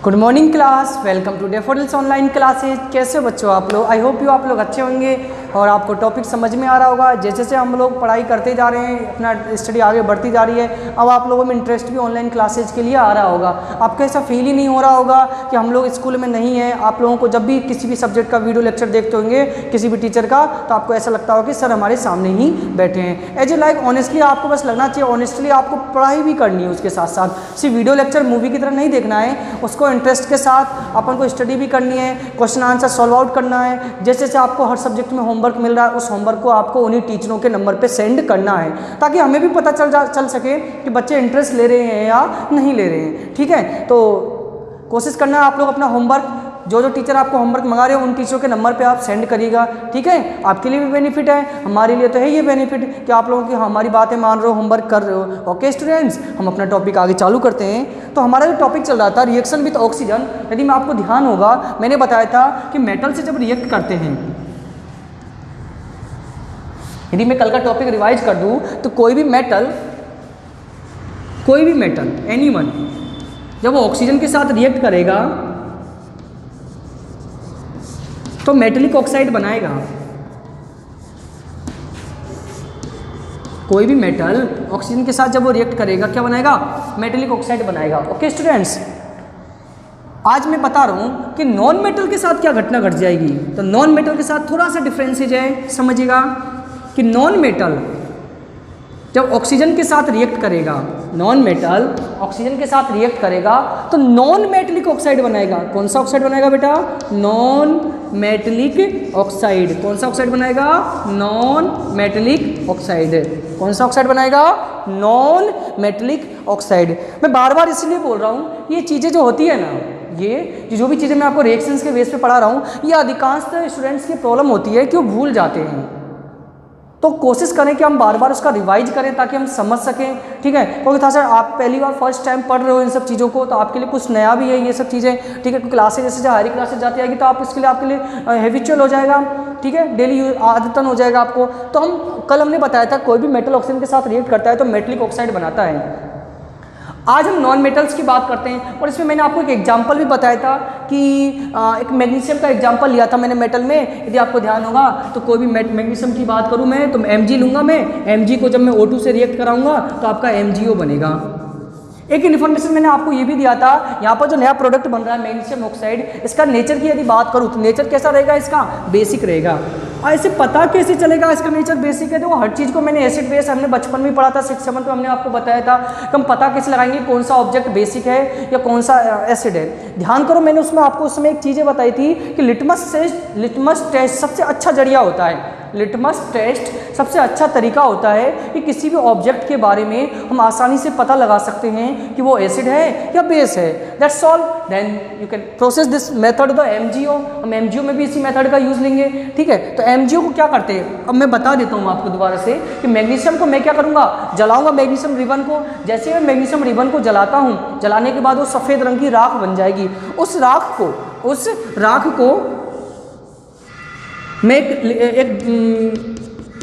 Good morning class, welcome to Daffodils online classes. कैसे हो बच्चों आप लोग? आई होप यू आप लोग अच्छे होंगे और आपको टॉपिक समझ में आ रहा होगा। जैसे जैसे हम लोग पढ़ाई करते जा रहे हैं, अपना स्टडी आगे बढ़ती जा रही है, अब आप लोगों में इंटरेस्ट भी ऑनलाइन क्लासेज के लिए आ रहा होगा। आपको ऐसा फील ही नहीं हो रहा होगा कि हम लोग स्कूल में नहीं हैं। आप लोगों को जब भी किसी भी सब्जेक्ट का वीडियो लेक्चर देखते होंगे किसी भी टीचर का, तो आपको ऐसा लगता होगा कि सर हमारे सामने ही बैठे हैं। एज ए लाइक ऑनेस्टली आपको बस लगना चाहिए, ऑनेस्टली आपको पढ़ाई भी करनी है, उसके साथ साथ सिर्फ वीडियो लेक्चर मूवी की तरह नहीं देखना है, उसको इंटरेस्ट के साथ अपन को स्टडी भी करनी है, क्वेश्चन आंसर सॉल्व आउट करना है। जैसे जैसे आपको हर सब्जेक्ट में होमवर्क मिल रहा है, उस होमवर्क को आपको उन्हीं टीचरों के नंबर पे सेंड करना है, ताकि हमें भी पता चल सके कि बच्चे इंटरेस्ट ले रहे हैं या नहीं ले रहे हैं। ठीक है, तो कोशिश करना है आप लोग अपना होमवर्क, जो टीचर आपको होमवर्क मंगा रहे हो उन टीचरों के नंबर पे आप सेंड करिएगा। ठीक है, आपके लिए भी बेनिफिट है, हमारे लिए तो है ये बेनिफिट कि आप लोगों की हमारी बातें मान रहे हो, होमवर्क कर रहे हो। ओके स्टूडेंट्स, हम अपना टॉपिक आगे चालू करते हैं। तो हमारा जो टॉपिक चल रहा था रिएक्शन विद ऑक्सीजन, यदि मैं आपको ध्यान होगा मैंने बताया था कि मेटल से जब रिएक्ट करते हैं, यदि मैं कल का टॉपिक रिवाइज कर दूं तो कोई भी मेटल एनीवन जब वो ऑक्सीजन के साथ रिएक्ट करेगा तो मेटेलिक ऑक्साइड बनाएगा। कोई भी मेटल ऑक्सीजन के साथ जब वो रिएक्ट करेगा क्या बनाएगा? मेटेलिक ऑक्साइड बनाएगा। ओके स्टूडेंट्स, आज मैं बता रहा हूं कि नॉन मेटल के साथ क्या घटना घट जाएगी। तो नॉन मेटल के साथ थोड़ा सा डिफरेंसेज है, समझिएगा कि नॉन मेटल जब ऑक्सीजन के साथ रिएक्ट करेगा, नॉन मेटल ऑक्सीजन के साथ रिएक्ट करेगा तो नॉन मेटेलिक ऑक्साइड बनाएगा। कौन सा ऑक्साइड बनाएगा बेटा? Non metallic oxide. कौन सा ऑक्साइड बनाएगा? Non metallic oxide. कौन सा ऑक्साइड बनाएगा? Non metallic oxide. मैं बार बार इसलिए बोल रहा हूँ, ये चीज़ें जो होती है ना, ये जो भी चीज़ें मैं आपको रिएक्शंस के बेस पे पढ़ा रहा हूँ, ये अधिकांशतः स्टूडेंट्स की प्रॉब्लम होती है कि वो भूल जाते हैं। तो कोशिश करें कि हम बार बार उसका रिवाइज करें ताकि हम समझ सकें। ठीक है, क्योंकि था सर आप पहली बार फर्स्ट टाइम पढ़ रहे हो इन सब चीज़ों को, तो आपके लिए कुछ नया भी है ये सब चीज़ें। ठीक है, क्लासेज जैसे हायर क्लासेज जाती आएगी तो आप इसके लिए आपके लिए हैबिचुअल हो जाएगा। ठीक है, डेली आदतन हो जाएगा आपको। तो कल हमने बताया था कोई भी मेटल ऑक्सीजन के साथ रिएक्ट करता है तो मेटेलिक ऑक्साइड बनाता है। आज हम नॉन मेटल्स की बात करते हैं और इसमें मैंने आपको एक एग्जांपल भी बताया था कि एक मैग्नीशियम का एग्जांपल लिया था मैंने मेटल में। यदि आपको ध्यान होगा तो कोई भी मैग्नीशियम की बात करूं मैं तो Mg लूँगा। मैं Mg को जब मैं O2 से रिएक्ट कराऊंगा तो आपका MgO बनेगा। एक इन्फॉर्मेशन मैंने आपको ये भी दिया था, यहाँ पर जो नया प्रोडक्ट बन रहा है मैग्नीशियम ऑक्साइड, इसका नेचर की यदि बात करूँ तो नेचर कैसा रहेगा? इसका बेसिक रहेगा। और इसे पता कैसे चलेगा इसका नेचर बेसिक है? तो हर चीज़ को मैंने एसिड बेस हमने बचपन में पढ़ा था, 6th-7th में हमने आपको बताया था कि हम पता कैसे लगाएंगे कौन सा ऑब्जेक्ट बेसिक है या कौन सा एसिड है। ध्यान करो, मैंने उसमें आपको उस समय एक चीज़ें बताई थी कि लिटमस टेस्ट सबसे अच्छा जरिया होता है। लिटमस टेस्ट सबसे अच्छा तरीका होता है कि किसी भी ऑब्जेक्ट के बारे में हम आसानी से पता लगा सकते हैं कि वो एसिड है या बेस है। That's all. Then you can process this method the MgO। हम MgO में भी इसी मेथड का यूज़ लेंगे। ठीक है, तो MgO को क्या करते हैं अब मैं बता देता हूँ आपको दोबारा से कि मैग्नीशियम को मैं क्या करूँगा? जलाऊंगा मैग्नीशियम रिबन को। जैसे मैं मैग्नीशियम रिबन को जलाता हूँ, जलाने के बाद वो सफ़ेद रंग की राख बन जाएगी। उस राख को मैं एक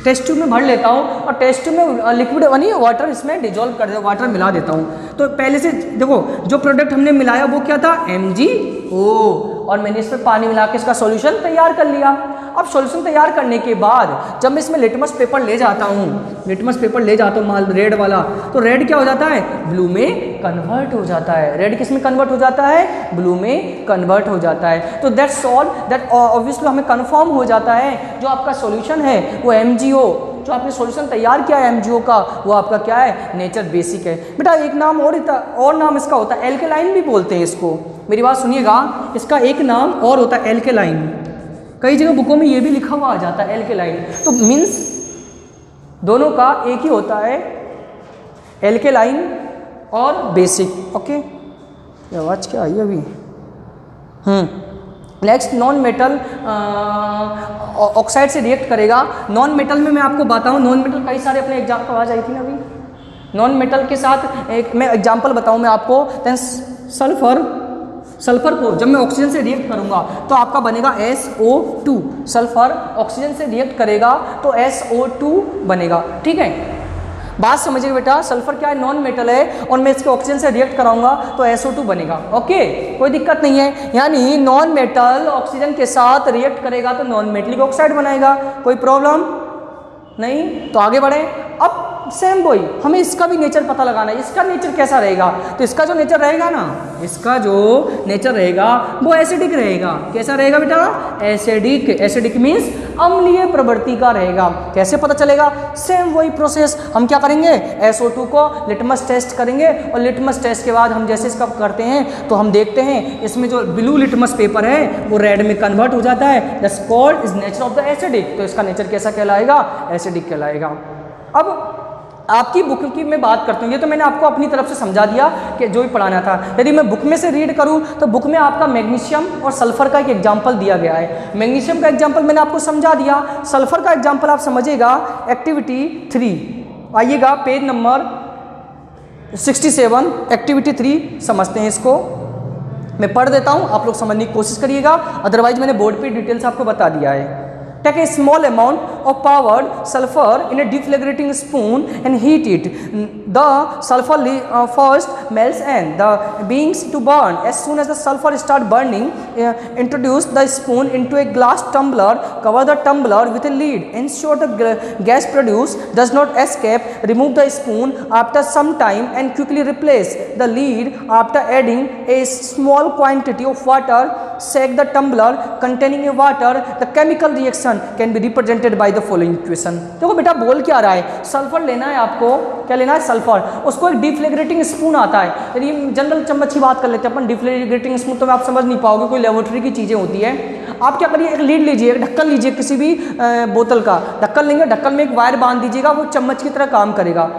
टेस्ट ट्यूब में भर लेता हूँ और टेस्ट ट्यूब में लिक्विड यानी वाटर इसमें डिजोल्व कर देता हूँ, वाटर मिला देता हूँ। तो पहले से देखो जो प्रोडक्ट हमने मिलाया वो क्या था? MgO। और मैंने इसमें पानी मिला के इसका सॉल्यूशन तैयार कर लिया। अब सॉल्यूशन तैयार करने के बाद जब मैं इसमें लिटमस पेपर ले जाता हूँ माल रेड वाला, तो रेड क्या हो जाता है? ब्लू में कन्वर्ट हो जाता है। रेड किस में कन्वर्ट हो जाता है? ब्लू में कन्वर्ट हो जाता है। तो दैट्स ऑल। दैट ऑब्वियसली हमें कन्फर्म हो जाता है जो आपका सॉल्यूशन है वो MgO, जो आपने सॉल्यूशन तैयार किया है MgO का, वो आपका क्या है? नेचर बेसिक है। बेटा एक नाम और नाम इसका होता है एल्केलाइन भी बोलते हैं इसको। मेरी बात सुनिएगा, इसका एक नाम और होता है एल्केलाइन। कई जगह बुकों में ये भी लिखा हुआ आ जाता है एल्केलाइन। तो मीन्स दोनों का एक ही होता है, एल्केलाइन और बेसिक। ओके, आवाज़ क्या आई अभी? नेक्स्ट, नॉन मेटल ऑक्साइड से रिएक्ट करेगा। नॉन मेटल में मैं आपको बताऊं, नॉन मेटल कई सारे अपने एग्जाम्पल आवाज आई थी ना अभी। नॉन मेटल के साथ एक मैं एग्जाम्पल बताऊं मैं आपको। देन सल्फर को जब मैं ऑक्सीजन से रिएक्ट करूंगा तो आपका बनेगा SO2। सल्फर ऑक्सीजन से रिएक्ट करेगा तो SO2 बनेगा। ठीक है, बात समझिए बेटा, सल्फर क्या है, नॉन मेटल है और मैं इसके ऑक्सीजन से रिएक्ट कराऊंगा तो SO2 बनेगा। ओके, कोई दिक्कत नहीं है, यानी नॉन मेटल ऑक्सीजन के साथ रिएक्ट करेगा तो नॉन मेटलिक ऑक्साइड बनाएगा, कोई प्रॉब्लम नहीं। तो आगे बढ़े, अब सेम वही हमें इसका भी नेचर पता लगाना है, इसका नेचर कैसा रहेगा। तो इसका जो नेचर रहेगा ना, इसका जो नेचर रहेगा वो एसिडिक रहेगा। कैसा रहेगा बेटा, एसिडिक। एसिडिक मीन्स अम्लीय प्रवृत्ति का रहेगा। कैसे पता चलेगा, सेम वही प्रोसेस, हम क्या करेंगे, SO2 को लिटमस टेस्ट करेंगे और लिटमस टेस्ट के बाद हम जैसे इसका करते हैं तो हम देखते हैं इसमें जो ब्लू लिटमस पेपर है वो रेड में कन्वर्ट हो जाता है। That's called is nature of the acidic. तो इसका नेचर कैसा कहलाएगा, एसिडिक कहलाएगा। अब आपकी बुक की मैं बात करता हूँ, ये तो मैंने आपको अपनी तरफ से समझा दिया कि जो भी पढ़ाना था। यदि मैं बुक में से रीड करूँ तो बुक में आपका मैग्नीशियम और सल्फर का एक एग्जाम्पल दिया गया है। मैग्नीशियम का एग्जाम्पल मैंने आपको समझा दिया, सल्फर का एग्जाम्पल आप समझिएगा एक्टिविटी 3। आइएगा पेज नंबर 67, एक्टिविटी 3 समझते हैं इसको। मैं पढ़ देता हूँ, आप लोग समझने की कोशिश करिएगा, अदरवाइज मैंने बोर्ड पे डिटेल्स आपको बता दिया है। Take a small amount of powdered sulfur in a deflagrating spoon and heat it. The sulfur first melts and the begins to burn. As soon as the sulfur starts burning, introduce the spoon into a glass tumbler. Cover the tumbler with a lid. Ensure the gas produced does not escape. Remove the spoon after some time and quickly replace the lid after adding a small quantity of water. Shake the tumbler containing a water. The chemical reaction can be represented by the following equation. देखो बेटा बोल क्या रहा है, sulphur लेना है आपको, क्या लेना है, सल्फर। उसको एक डिफ्लेग्रेटिंग स्पून आता है, यदि जनरल चम्मच की बात कर लेते हैं अपन, डिफ्लेग्रेटिंग स्पून तो मैं आप समझ नहीं पाओगे, कोई लेबोरेटरी की चीज़ें होती है। आप क्या करिए, एक लीड लीजिए, एक ढक्कन लीजिए, किसी भी बोतल का ढक्कन लेंगे, ढक्कन में एक वायर बांध दीजिएगा, वो चम्मच की तरह काम करेगा।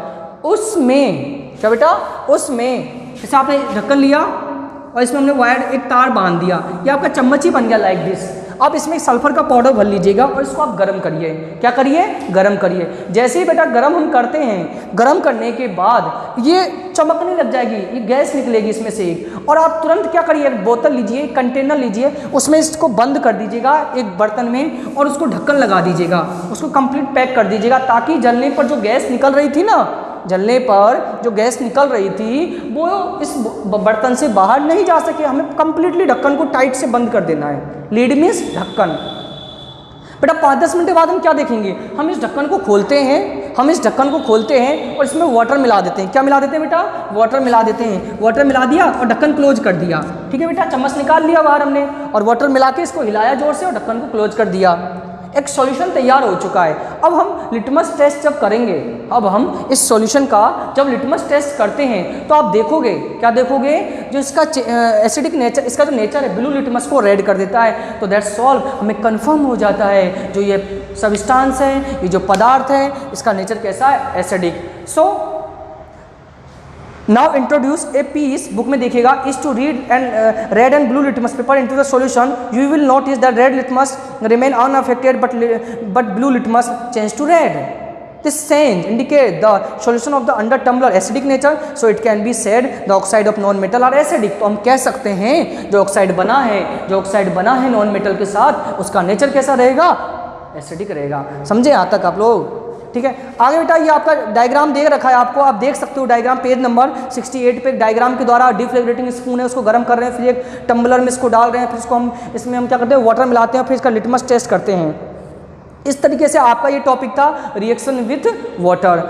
उसमें क्या बेटा, उसमें जैसे आपने ढक्कन लिया और इसमें हमने वायर एक तार बांध दिया, ये आपका चम्मच ही बन गया लाइक दिस। अब इसमें सल्फर का पाउडर भर लीजिएगा और इसको आप गर्म करिए। क्या करिए, गर्म करिए। जैसे ही बेटा गर्म हम करते हैं, गर्म करने के बाद ये चमकने लग जाएगी, ये गैस निकलेगी इसमें से एक, और आप तुरंत क्या करिए, एक बोतल लीजिए, एक कंटेनर लीजिए, उसमें इसको बंद कर दीजिएगा एक बर्तन में और उसको ढक्कन लगा दीजिएगा, उसको कंप्लीट पैक कर दीजिएगा, ताकि जलने पर जो गैस निकल रही थी ना, जलने पर जो गैस निकल रही थी वो इस बर्तन से बाहर नहीं जा सके। हमें कंप्लीटली ढक्कन को टाइट से बंद कर देना है। लीड मीन्स ढक्कन। बेटा 5-10 मिनट के बाद हम क्या देखेंगे, हम इस ढक्कन को खोलते हैं, हम इस ढक्कन को खोलते हैं और इसमें वाटर मिला देते हैं। क्या मिला देते हैं बेटा, वाटर मिला देते हैं। वाटर मिला दिया और ढक्कन क्लोज कर दिया। ठीक है बेटा, चम्मच निकाल लिया बाहर हमने और वाटर मिला के इसको हिलाया जोर से और ढक्कन को क्लोज कर दिया। एक सॉल्यूशन तैयार हो चुका है। अब हम लिटमस टेस्ट जब करेंगे, अब हम इस सॉल्यूशन का जब लिटमस टेस्ट करते हैं तो आप देखोगे, क्या देखोगे, जो इसका एसिडिक नेचर, इसका जो नेचर है ब्लू लिटमस को रेड कर देता है। तो दैट्स सॉल्व, हमें कंफर्म हो जाता है जो ये सब्सटेंस है, ये जो पदार्थ है, इसका नेचर कैसा है, acidic. So now introduce a piece, book में देखिएगा, is to read and red and blue litmus paper into the solution. You will notice that red litmus remain unaffected but blue litmus change to red. This change indicate the solution of the under tumbler acidic nature, so it can be said the oxide of non metal are acidic। तो हम कह सकते हैं जो oxide बना है, जो oxide बना है नॉन मेटल के साथ, उसका नेचर कैसा रहेगा, एसिडिक रहेगा। समझे यहाँ तक आप लोग? ठीक है, आगे बेटा ये आपका डायग्राम दे रखा है आपको, आप देख सकते हो डायग्राम पेज नंबर 68 पे। डायग्राम के द्वारा डिफ्लेग्रेटिंग स्पून है, उसको गर्म कर रहे हैं, फिर एक टम्बलर में इसको डाल रहे हैं, फिर इसको हम इसमें हम क्या करते हैं, वाटर मिलाते हैं, फिर इसका लिटमस टेस्ट करते हैं। इस तरीके से आपका ये टॉपिक था reaction with water,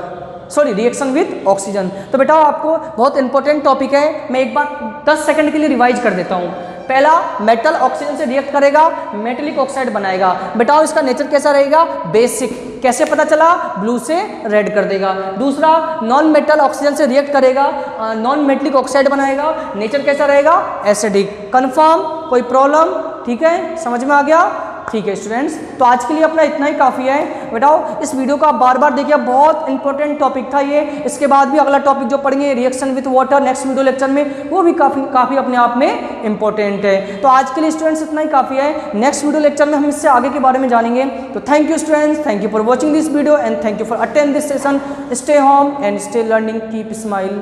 sorry reaction with oxygen. तो बेटा आपको बहुत इंपॉर्टेंट टॉपिक है, मैं एक बार 10 सेकंड के लिए रिवाइज कर देता हूँ। पहला, मेटल ऑक्सीजन से रिएक्ट करेगा, मेटेलिक ऑक्साइड बनाएगा। बेटा इसका नेचर कैसा रहेगा, बेसिक। कैसे पता चला, ब्लू से रेड कर देगा। दूसरा, नॉन मेटल ऑक्सीजन से रिएक्ट करेगा, नॉन मेटेलिक ऑक्साइड बनाएगा, नेचर कैसा रहेगा, एसिडिक। कंफर्म, कोई प्रॉब्लम? ठीक है, समझ में आ गया? ठीक है स्टूडेंट्स, तो आज के लिए अपना इतना ही काफ़ी है। बेटाओ इस वीडियो को आप बार बार देखिए, बहुत इंपॉर्टेंट टॉपिक था ये। इसके बाद भी अगला टॉपिक जो पढ़ेंगे reaction with water next video lecture में, वो भी काफ़ी अपने आप में इंपॉर्टेंट है। तो आज के लिए स्टूडेंट्स इतना ही काफ़ी है। नेक्स्ट वीडियो लेक्चर में हम इससे आगे के बारे में जानेंगे। तो thank you students, thank you for watching this video and thank you for attend this session. Stay home and stay learning, keep smile.